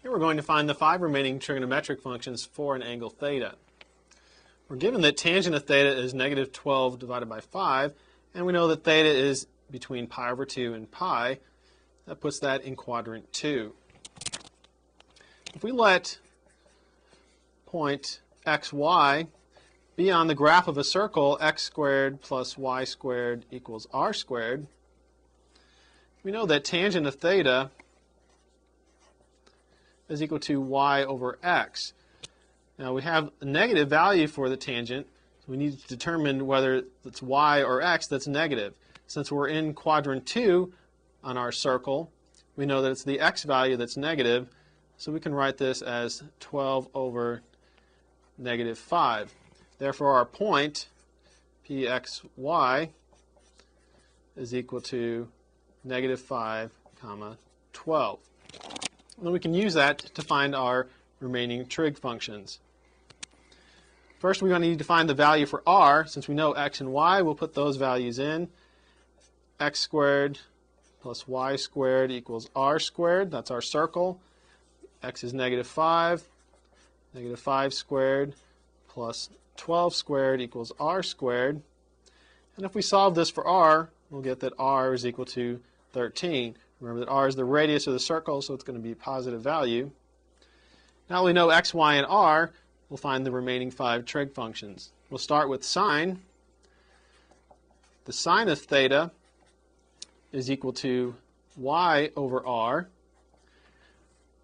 Here we're going to find the 5 remaining trigonometric functions for an angle theta. We're given that tangent of theta is negative 12 divided by 5, and we know that theta is between pi over 2 and pi. That puts that in quadrant 2. If we let point xy be on the graph of a circle, x squared plus y squared equals r squared, we know that tangent of theta is equal to y over x. Now we have a negative value for the tangent, so we need to determine whether it's y or x that's negative. Since we're in quadrant 2 on our circle, we know that it's the x value that's negative, so we can write this as 12 over negative 5. Therefore our point pxy is equal to negative 5 comma 12. And we can use that to find our remaining trig functions. First, we're going to need to find the value for r. Since we know x and y, we'll put those values in. X squared plus y squared equals r squared. That's our circle. X is negative 5. Negative 5 squared plus 12 squared equals r squared. And if we solve this for r, we'll get that r is equal to 13. Remember that r is the radius of the circle, so it's going to be a positive value. Now we know x, y, and r, we'll find the remaining 5 trig functions. We'll start with sine. The sine of theta is equal to y over r.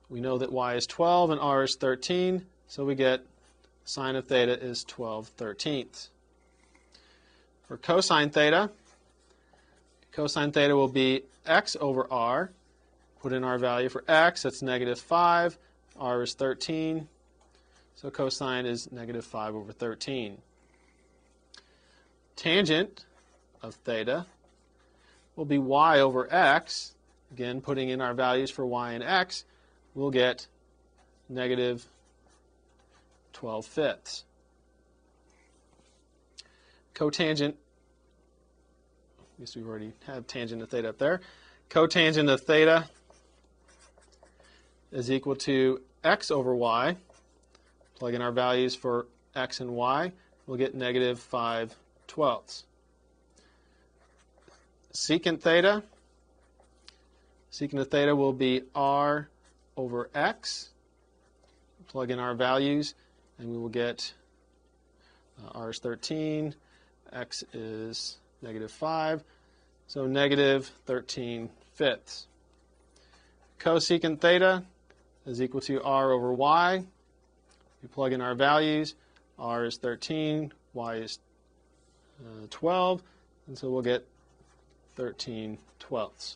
We know that y is 12 and r is 13, so we get sine of theta is 12/13. For cosine theta will be x over r. Put in our value for x, that's negative 5. R is 13, so cosine is negative 5 over 13. Tangent of theta will be y over x. Again, putting in our values for y and x, we'll get negative 12/5. Cotangent, I guess we already have tangent of theta up there. Cotangent of theta is equal to x over y. Plug in our values for x and y. We'll get negative 5/12. Secant of theta will be r over x. Plug in our values, and we will get r is 13, x is negative 5, so negative 13/5. Cosecant theta is equal to r over y. We plug in our values. R is 13, y is 12, and so we'll get 13/12.